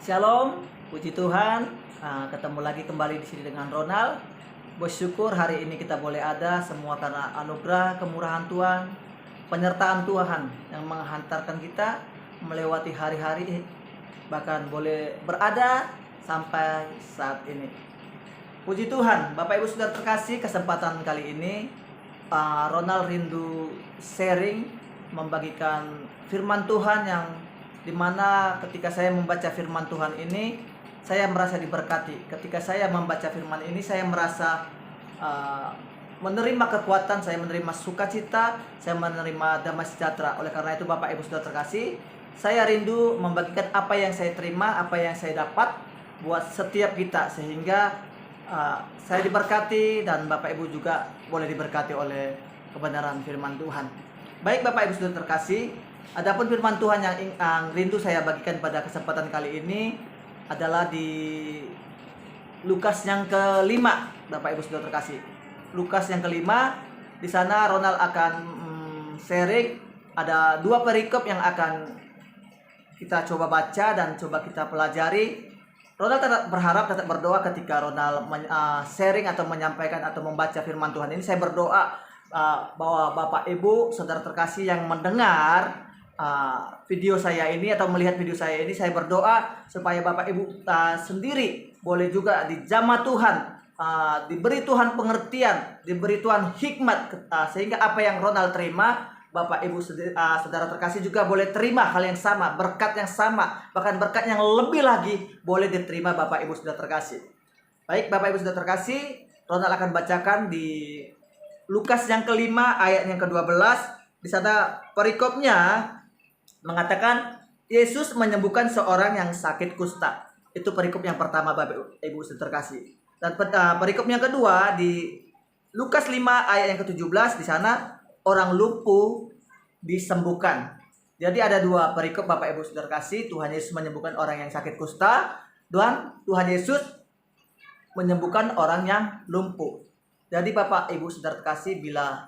Shalom, puji Tuhan. Ketemu lagi kembali di sini dengan Ronald. Bersyukur hari ini kita boleh ada semua karena anugerah kemurahan Tuhan, penyertaan Tuhan yang menghantarkan kita melewati hari-hari, bahkan boleh berada sampai saat ini. Puji Tuhan, Bapak Ibu Saudara terkasih, kesempatan kali ini Ronald rindu sharing, membagikan firman Tuhan yang dimana ketika saya membaca firman Tuhan ini, saya merasa diberkati. Ketika saya membaca firman ini, saya merasa menerima kekuatan, saya menerima sukacita, saya menerima damai sejahtera. Oleh karena itu Bapak Ibu Saudara terkasih, saya rindu membagikan apa yang saya terima, apa yang saya dapat buat setiap kita, sehingga saya diberkati dan Bapak Ibu juga boleh diberkati oleh kebenaran firman Tuhan. Baik Bapak Ibu Saudara terkasih, adapun firman Tuhan yang rindu saya bagikan pada kesempatan kali ini adalah di Lukas yang kelima, Bapak Ibu Saudara terkasih. Lukas yang kelima, di sana Ronald akan sharing, ada dua perikop yang akan kita coba baca dan coba kita pelajari. Ronald tetap berharap, tetap berdoa ketika Ronald sharing atau menyampaikan atau membaca firman Tuhan ini. Saya berdoa bahwa Bapak Ibu Saudara terkasih yang mendengar video saya ini atau melihat video saya ini, saya berdoa supaya Bapak Ibu sendiri boleh juga dijamah Tuhan, diberi Tuhan pengertian, diberi Tuhan hikmat, sehingga apa yang Ronald terima, Bapak Ibu Saudara terkasih juga boleh terima hal yang sama, berkat yang sama, bahkan berkat yang lebih lagi boleh diterima Bapak Ibu Saudara terkasih. Baik Bapak Ibu Saudara terkasih, Ronald akan bacakan di Lukas yang kelima ayat yang ke-12. Di sana perikopnya mengatakan Yesus menyembuhkan seorang yang sakit kusta. Itu perikop yang pertama Bapak Ibu Saudara terkasih. Dan perikop yang kedua di Lukas 5 ayat yang ke-17, di sana orang lumpuh disembuhkan. Jadi ada dua perikop Bapak Ibu Saudara terkasih. Tuhan Yesus menyembuhkan orang yang sakit kusta, dan Tuhan Yesus menyembuhkan orang yang lumpuh. Jadi Bapak Ibu Saudara terkasih, bila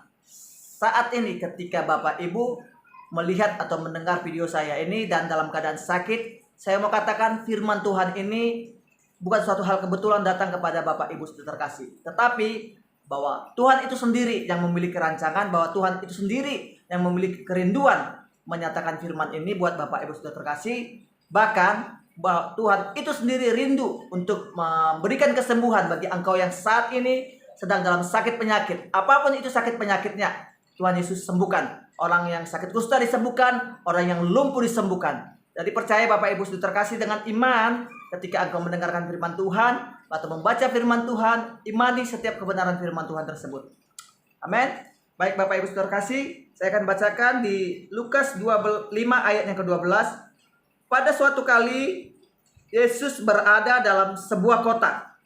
saat ini ketika Bapak Ibu melihat atau mendengar video saya ini dan dalam keadaan sakit, saya mau katakan firman Tuhan ini bukan suatu hal kebetulan datang kepada Bapak Ibu Saudara terkasih, tetapi bahwa Tuhan itu sendiri yang memiliki rancangan, bahwa Tuhan itu sendiri yang memiliki kerinduan menyatakan firman ini buat Bapak Ibu Saudara terkasih. Bahkan bahwa Tuhan itu sendiri rindu untuk memberikan kesembuhan bagi engkau yang saat ini sedang dalam sakit penyakit. Apapun itu sakit penyakitnya, Tuhan Yesus sembuhkan. Orang yang sakit kusta disembuhkan, orang yang lumpuh disembuhkan. Jadi percaya Bapak Ibu Saudara terkasih, dengan iman ketika engkau mendengarkan firman Tuhan atau membaca firman Tuhan, imani setiap kebenaran firman Tuhan tersebut. Amin. Baik Bapak Ibu Saudara terkasih, saya akan bacakan di Lukas 5 ayat yang ke-12. Pada suatu kali Yesus berada dalam sebuah kota.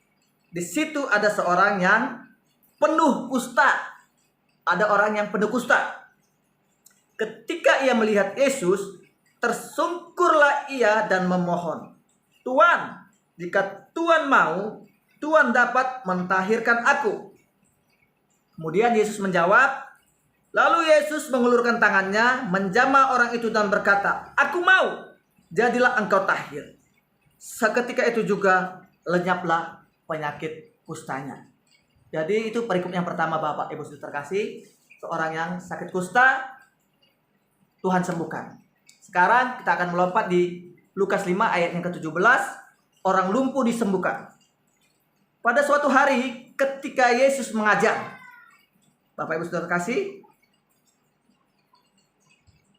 Di situ ada seorang yang penuh kusta. Ada orang yang penuh kusta. Ketika ia melihat Yesus, tersungkurlah ia dan memohon, "Tuan, jika Tuan mau, Tuan dapat mentahirkan aku." Kemudian Yesus menjawab. Lalu Yesus mengulurkan tangannya, menjamah orang itu dan berkata, "Aku mau, jadilah engkau tahir." Seketika itu juga lenyaplah penyakit kustanya. Jadi itu perikop yang pertama Bapak Ibu Saudara terkasih. Seorang yang sakit kusta, Tuhan sembuhkan. Sekarang kita akan melompat di Lukas 5 ayat yang ke-17. Orang lumpuh disembuhkan. Pada suatu hari ketika Yesus mengajar, Bapak Ibu Saudara terkasih,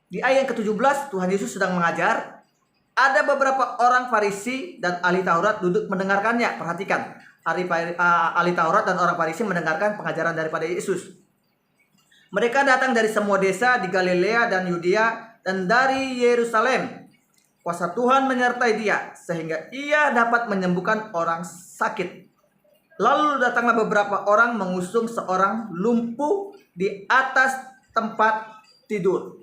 di ayat yang ke-17 Tuhan Yesus sedang mengajar. Ada beberapa orang Farisi dan ahli Taurat duduk mendengarkannya. Perhatikan, ahli Taurat dan orang Farisi mendengarkan pengajaran daripada Yesus. Mereka datang dari semua desa di Galilea dan Yudea dan dari Yerusalem. Kuasa Tuhan menyertai dia sehingga ia dapat menyembuhkan orang sakit. Lalu datanglah beberapa orang mengusung seorang lumpuh di atas tempat tidur.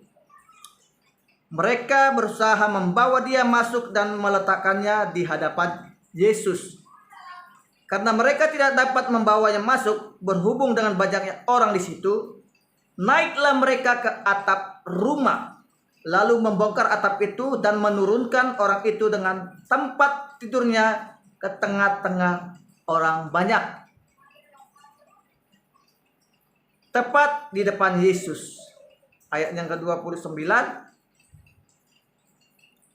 Mereka berusaha membawa dia masuk dan meletakkannya di hadapan Yesus. Karena mereka tidak dapat membawanya masuk berhubung dengan banyaknya orang di situ, naiklah mereka ke atap rumah lalu membongkar atap itu dan menurunkan orang itu dengan tempat tidurnya ke tengah-tengah orang banyak, tepat di depan Yesus. Ayat yang ke-29,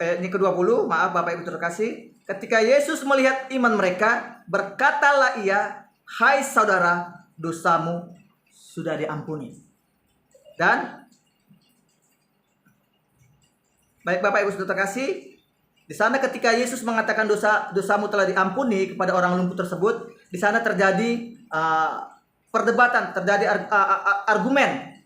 ayat yang ke-20, maaf Bapak Ibu terkasih. Ketika Yesus melihat iman mereka, berkatalah ia, "Hai saudara, dosamu sudah diampuni." Dan baik Bapak Ibu saudara terkasih, di sana ketika Yesus mengatakan dosamu telah diampuni kepada orang lumpuh tersebut, di sana terjadi perdebatan, terjadi argumen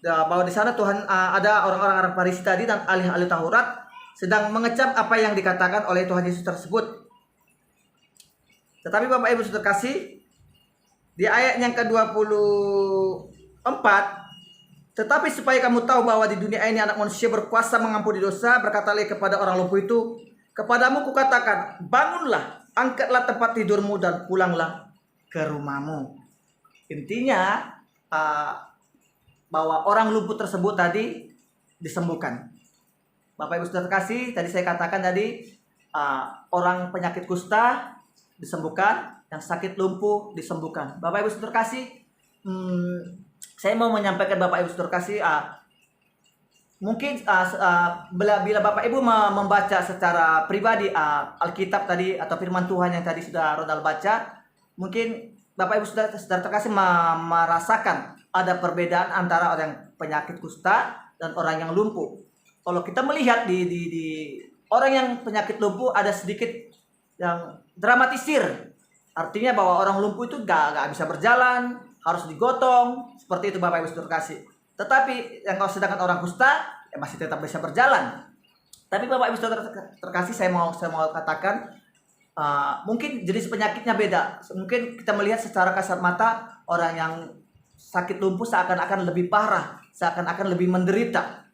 bahwa di sana Tuhan ada orang-orang Farisi tadi dan ahli-ahli Taurat sedang mengecam apa yang dikatakan oleh Tuhan Yesus tersebut. Tetapi Bapak Ibu saudara terkasih, di ayat yang ke-24, tetapi supaya kamu tahu bahwa di dunia ini anak manusia berkuasa mengampuni dosa, berkatalah kepada orang lumpuh itu, kepadamu kukatakan, bangunlah, angkatlah tempat tidurmu dan pulanglah ke rumahmu. Intinya bahwa orang lumpuh tersebut tadi disembuhkan. Bapak Ibu saudara terkasih, tadi saya katakan tadi orang penyakit kusta disembuhkan, yang sakit lumpuh disembuhkan. Bapak Ibu saudara terkasih, saya mau menyampaikan Bapak Ibu saudara terkasih, mungkin bila Bapak Ibu membaca secara pribadi Alkitab tadi atau firman Tuhan yang tadi sudah Ronald baca, mungkin Bapak Ibu saudara terkasih merasakan ada perbedaan antara orang penyakit kusta dan orang yang lumpuh. Kalau kita melihat di orang yang penyakit lumpuh ada sedikit yang dramatisir. Artinya bahwa orang lumpuh itu gak bisa berjalan, harus digotong, seperti itu Bapak Ibu saudara terkasih. Tetapi yang kalau sedangkan orang kusta masih tetap bisa berjalan. Tapi Bapak Ibu saudara terkasih, saya mau katakan mungkin jenis penyakitnya beda. Mungkin kita melihat secara kasat mata orang yang sakit lumpuh seakan-akan lebih parah, seakan-akan lebih menderita.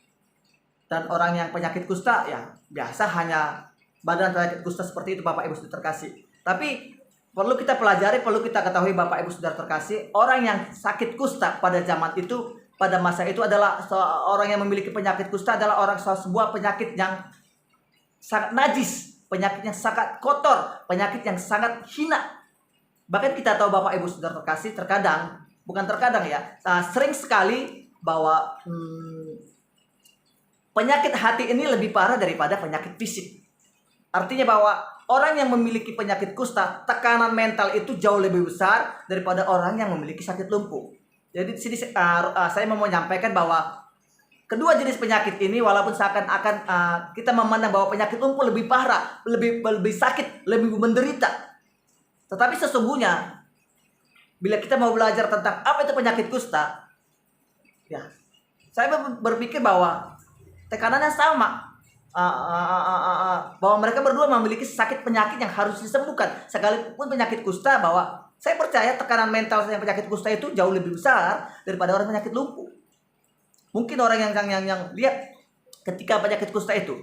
Dan orang yang penyakit kusta ya biasa, hanya badan penyakit kusta seperti itu Bapak Ibu saudara terkasih. Tapi perlu kita pelajari, perlu kita ketahui Bapak Ibu saudara terkasih, orang yang sakit kusta pada zaman itu, pada masa itu adalah orang yang memiliki penyakit kusta adalah sebuah penyakit yang sangat najis, penyakit yang sangat kotor, penyakit yang sangat hina. Bahkan kita tahu Bapak Ibu saudara terkasih, sering sekali bahwa penyakit hati ini lebih parah daripada penyakit fisik. Artinya bahwa orang yang memiliki penyakit kusta, tekanan mental itu jauh lebih besar daripada orang yang memiliki sakit lumpuh. Jadi di sini saya mau menyampaikan bahwa kedua jenis penyakit ini, walaupun seakan-akan kita memandang bahwa penyakit lumpuh lebih parah, lebih sakit, lebih menderita. Tetapi sesungguhnya bila kita mau belajar tentang apa itu penyakit kusta, ya saya berpikir bahwa tekanannya sama, bahwa mereka berdua memiliki sakit penyakit yang harus disembuhkan. Sekalipun penyakit kusta, bahwa saya percaya tekanan mental yang penyakit kusta itu jauh lebih besar daripada orang penyakit lumpuh. Mungkin orang yang lihat ketika penyakit kusta itu,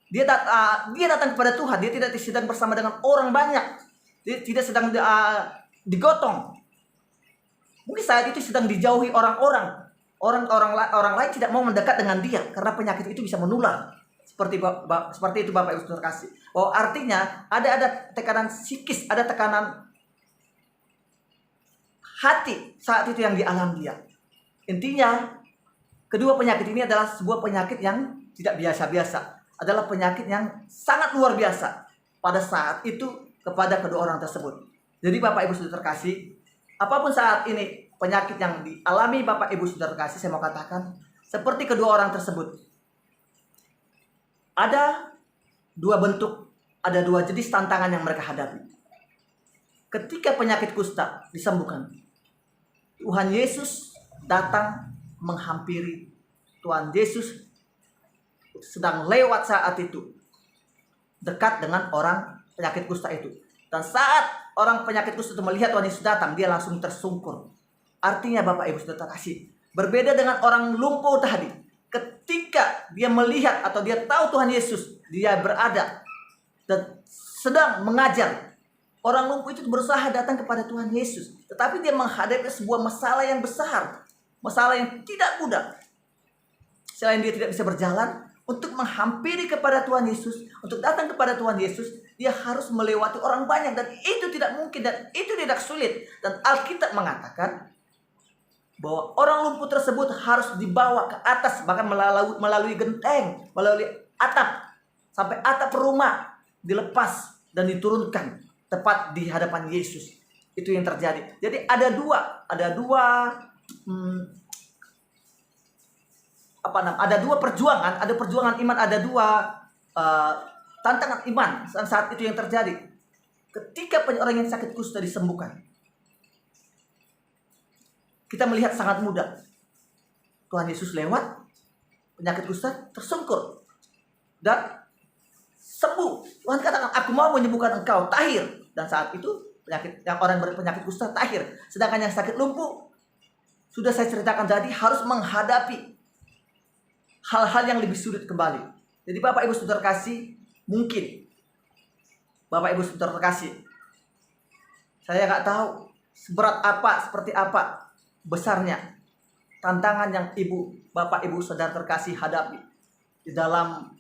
dia datang kepada Tuhan, dia tidak sedang bersama dengan orang banyak, dia tidak sedang digotong. Mungkin saat itu sedang dijauhi orang-orang. Orang lain tidak mau mendekat dengan dia karena penyakit itu bisa menular. Seperti itu Bapak Ibu saudara kasih. Oh, artinya ada tekanan psikis, ada tekanan hati saat itu yang dialami dia. Intinya kedua penyakit ini adalah sebuah penyakit yang tidak biasa-biasa, adalah penyakit yang sangat luar biasa pada saat itu kepada kedua orang tersebut. Jadi Bapak Ibu saudara terkasih, apapun saat ini penyakit yang dialami Bapak Ibu saudara terkasih, saya mau katakan seperti kedua orang tersebut, ada dua bentuk, ada dua jenis tantangan yang mereka hadapi. Ketika penyakit kusta disembuhkan, Tuhan Yesus datang menghampiri. Tuhan Yesus sedang lewat saat itu, dekat dengan orang penyakit kusta itu. Dan saat orang penyakit kusta itu melihat Tuhan Yesus datang, dia langsung tersungkur. Artinya Bapak Ibu saudara kasih, berbeda dengan orang lumpuh tadi. Ketika dia melihat atau dia tahu Tuhan Yesus, dia berada dan sedang mengajar, orang lumpuh itu berusaha datang kepada Tuhan Yesus. Tetapi dia menghadapi sebuah masalah yang besar, masalah yang tidak mudah. selain dia tidak bisa berjalan, untuk menghampiri kepada Tuhan Yesus, untuk datang kepada Tuhan Yesus, dia harus melewati orang banyak. Dan itu tidak mungkin, dan itu tidak sulit. Dan Alkitab mengatakan bahwa orang lumpuh tersebut harus dibawa ke atas, bahkan melalui genteng, melalui atap, sampai atap rumah, dilepas dan diturunkan tepat di hadapan Yesus. Itu yang terjadi. Jadi ada dua perjuangan, ada perjuangan iman, ada dua tantangan iman saat itu yang terjadi. Ketika orang yang sakit kusta disembuhkan, kita melihat sangat mudah. Tuhan Yesus lewat, penyakit kusta tersungkur dan sembuh. Tuhan katakan, aku mau menyembuhkan engkau, tahir. Dan saat itu orang berpenyakit kusta tahir. Sedangkan yang sakit lumpuh, sudah saya ceritakan tadi, harus menghadapi hal-hal yang lebih sulit kembali. Jadi Bapak Ibu Saudara kasih, mungkin Bapak Ibu Saudara kasih, saya nggak tahu seberat apa, seperti apa besarnya tantangan yang Bapak Ibu Saudara terkasih hadapi di dalam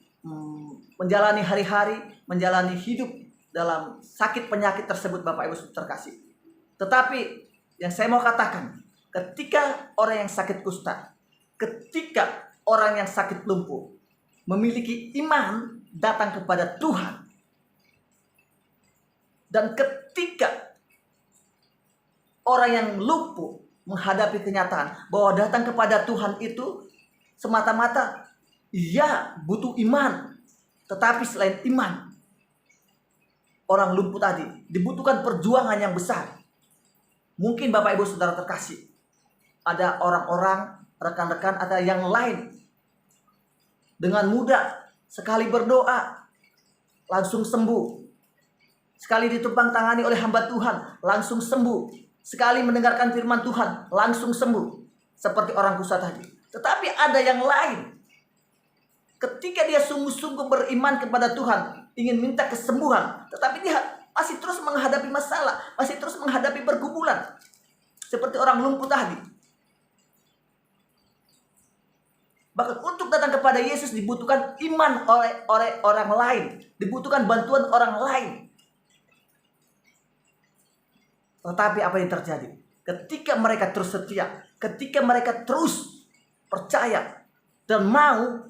menjalani hari-hari, menjalani hidup dalam sakit penyakit tersebut, Bapak Ibu Saudara terkasih. Tetapi yang saya mau katakan, ketika orang yang sakit kusta, ketika orang yang sakit lumpuh memiliki iman datang kepada Tuhan, dan ketika orang yang lumpuh menghadapi kenyataan bahwa datang kepada Tuhan itu semata-mata ia butuh iman, tetapi selain iman, orang lumpuh tadi dibutuhkan perjuangan yang besar. Mungkin Bapak Ibu Saudara terkasih, ada orang-orang, rekan-rekan, ada yang lain dengan mudah sekali berdoa langsung sembuh, sekali ditupang tangani oleh hamba Tuhan langsung sembuh, sekali mendengarkan firman Tuhan langsung sembuh, seperti orang kusta tadi. Tetapi ada yang lain, ketika dia sungguh-sungguh beriman kepada Tuhan, ingin minta kesembuhan, tetapi dia masih terus menghadapi masalah, masih terus menghadapi pergumulan, seperti orang lumpuh tadi. Bahkan untuk datang kepada Yesus dibutuhkan iman oleh orang lain, dibutuhkan bantuan orang lain. Tetapi apa yang terjadi? Ketika mereka terus setia, ketika mereka terus percaya dan mau,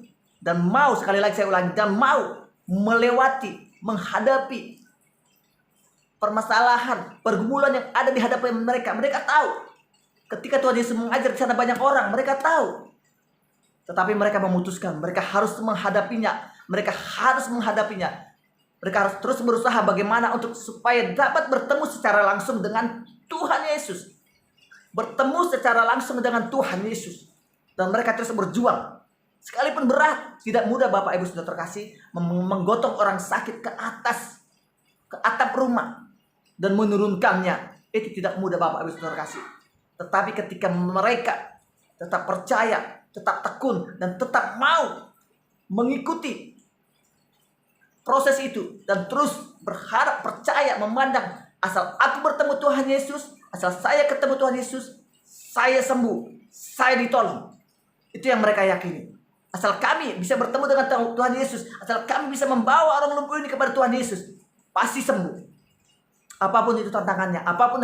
sekali lagi saya ulangi, dan mau melewati, menghadapi permasalahan, pergumulan yang ada di hadapan mereka. Mereka tahu ketika Tuhan Yesus mengajar di sana banyak orang, mereka tahu. Tetapi mereka memutuskan, mereka harus menghadapinya. Mereka harus menghadapinya. Mereka harus terus berusaha bagaimana supaya dapat bertemu secara langsung dengan Tuhan Yesus. Bertemu secara langsung dengan Tuhan Yesus. Dan mereka terus berjuang. Sekalipun berat, tidak mudah Bapak Ibu Saudara terkasih menggotong orang sakit ke atas, ke atap rumah, dan menurunkannya. Itu tidak mudah Bapak Ibu Saudara terkasih. Tetapi ketika mereka tetap percaya, tetap tekun, dan tetap mau mengikuti proses itu, dan terus berharap, percaya, memandang, asal aku bertemu Tuhan Yesus, asal saya ketemu Tuhan Yesus, saya sembuh, saya ditolong. Itu yang mereka yakini. Asal kami bisa bertemu dengan Tuhan Yesus, asal kami bisa membawa orang lumpuh ini kepada Tuhan Yesus, pasti sembuh. Apapun itu tantangannya, apapun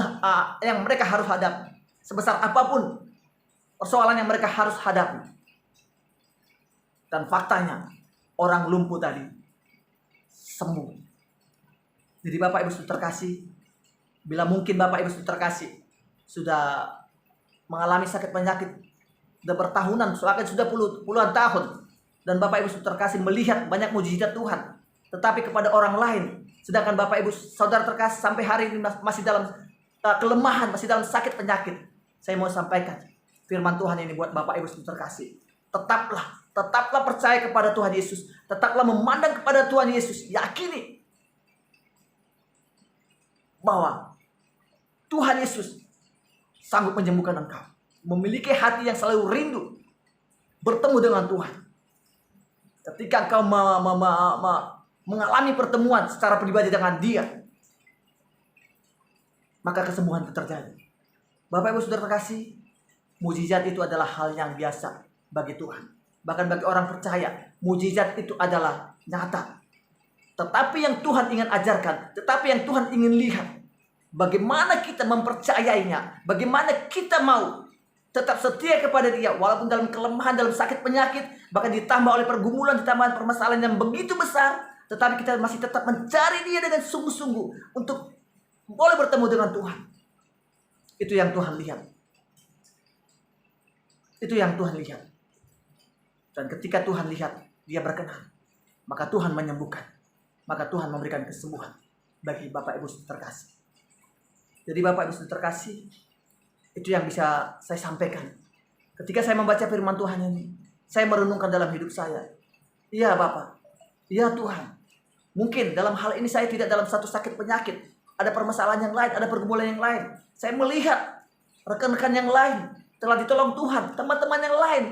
yang mereka harus hadapi, sebesar apapun persoalan yang mereka harus hadapi. Dan faktanya, orang lumpuh tadi sembuh. Jadi Bapak Ibu Saudara terkasih, bila mungkin Bapak Ibu Saudara terkasih sudah mengalami sakit penyakit sudah bertahunan, sudah puluhan tahun, dan Bapak Ibu Saudara terkasih melihat banyak mujizat Tuhan, tetapi kepada orang lain, sedangkan Bapak Ibu Saudara terkasih sampai hari ini masih dalam kelemahan, masih dalam sakit penyakit, saya mau sampaikan firman Tuhan ini buat Bapak Ibu Saudara terkasih. Tetaplah percaya kepada Tuhan Yesus, tetaplah memandang kepada Tuhan Yesus, yakini bahwa Tuhan Yesus sanggup menyembuhkan engkau. Memiliki hati yang selalu rindu bertemu dengan Tuhan. Ketika engkau mengalami pertemuan secara pribadi dengan Dia, maka kesembuhan itu terjadi. Bapak Ibu Saudara terkasih, mujizat itu adalah hal yang biasa bagi Tuhan. Bahkan bagi orang percaya, mujizat itu adalah nyata. Tetapi yang Tuhan ingin ajarkan, tetapi yang Tuhan ingin lihat, bagaimana kita mempercayainya, bagaimana kita mau tetap setia kepada Dia walaupun dalam kelemahan, dalam sakit penyakit, bahkan ditambah oleh pergumulan, ditambah permasalahan yang begitu besar, tetapi kita masih tetap mencari Dia dengan sungguh-sungguh untuk boleh bertemu dengan Tuhan. Itu yang Tuhan lihat. Itu yang Tuhan lihat. Dan ketika Tuhan lihat, Dia berkenan, maka Tuhan menyembuhkan. Maka Tuhan memberikan kesembuhan bagi Bapak Ibu terkasih. Jadi Bapak Ibu terkasih, itu yang bisa saya sampaikan. Ketika saya membaca firman Tuhan ini, saya merenungkan dalam hidup saya. Iya Bapak, iya Tuhan. Mungkin dalam hal ini saya tidak dalam satu sakit penyakit. Ada permasalahan yang lain, ada pergumulan yang lain. Saya melihat rekan-rekan yang lain telah ditolong Tuhan. Teman-teman yang lain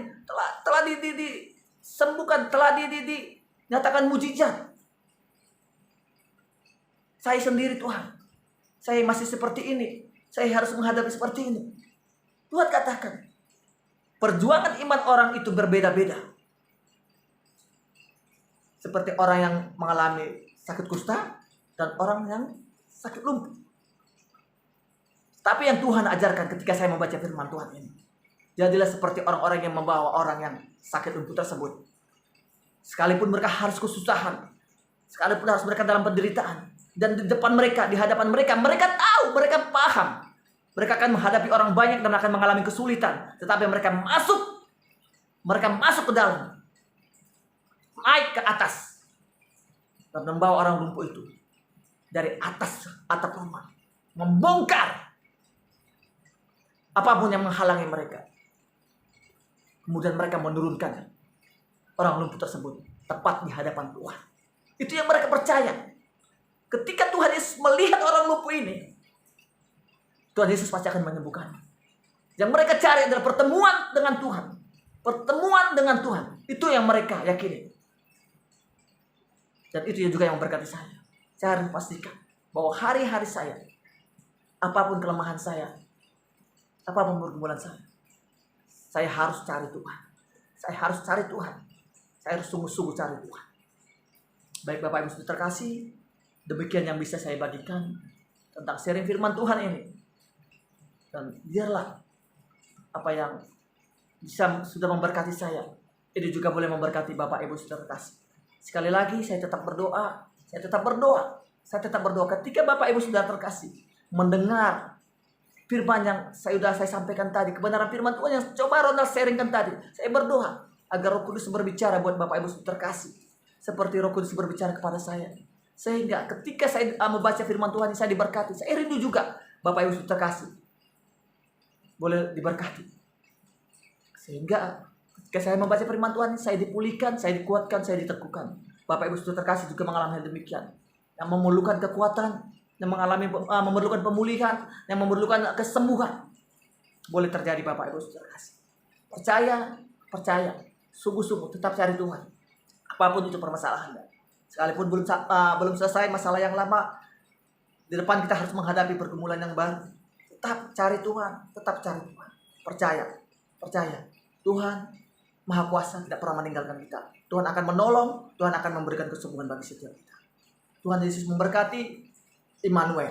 telah disembuhkan, telah dinyatakan mujizat. Saya sendiri Tuhan, saya masih seperti ini. Saya harus menghadapi seperti ini. Tuhan katakan, perjuangan iman orang itu berbeda-beda. Seperti orang yang mengalami sakit kusta dan orang yang sakit lumpuh. Tapi yang Tuhan ajarkan ketika saya membaca firman Tuhan ini, jadilah seperti orang-orang yang membawa orang yang sakit lumpuh tersebut. Sekalipun mereka harus kesusahan, sekalipun harus mereka dalam penderitaan, dan di depan mereka, di hadapan mereka, mereka tahu, mereka paham, mereka akan menghadapi orang banyak dan akan mengalami kesulitan. Tetapi mereka masuk ke dalam, naik ke atas, dan membawa orang lumpuh itu dari atas atap rumah, membongkar apapun yang menghalangi mereka. Kemudian mereka menurunkan orang lumpuh tersebut tepat di hadapan Tuhan. Itu yang mereka percaya. Ketika Tuhan Yesus melihat orang lumpuh ini, Tuhan Yesus pasti akan menyembuhkan. Yang mereka cari adalah pertemuan dengan Tuhan. Pertemuan dengan Tuhan. Itu yang mereka yakini. Dan itu juga yang memberkati saya. Saya harus pastikan bahwa hari-hari saya, apapun kelemahan saya, apapun pergumulan saya harus cari Tuhan. Saya harus cari Tuhan. Saya harus sungguh-sungguh cari Tuhan. Baik Bapak Ibu terkasih, demikian yang bisa saya bagikan tentang sharing firman Tuhan ini. Dan biarlah apa yang sudah memberkati saya, itu juga boleh memberkati Bapak Ibu terkasih. Sekali lagi saya tetap berdoa. Saya tetap berdoa ketika Bapak Ibu sudah terkasih mendengar firman yang sudah saya sampaikan tadi, kebenaran firman Tuhan yang coba Ronald sharingkan tadi. Saya berdoa agar Roh Kudus berbicara buat Bapak Ibu terkasih, seperti Roh Kudus berbicara kepada saya. Sehingga ketika saya membaca firman Tuhan, saya diberkati. Saya rindu juga Bapak Ibu terkasih boleh diberkati. Sehingga ketika saya membaca firman Tuhan, saya dipulihkan, saya dikuatkan, saya diteguhkan. Bapak Ibu terkasih juga mengalami hal demikian. Yang memerlukan kekuatan, yang memerlukan pemulihan, yang memerlukan kesembuhan, boleh terjadi Bapak Ibu terkasih. Percaya, sungguh-sungguh tetap cari Tuhan. Apapun itu permasalahannya. Sekalipun belum selesai masalah yang lama, di depan kita harus menghadapi pergumulan yang baru. Tetap cari Tuhan. Percaya. Tuhan Maha Kuasa tidak pernah meninggalkan kita. Tuhan akan menolong, Tuhan akan memberikan kesembuhan bagi setiap kita. Tuhan Yesus memberkati. Immanuel.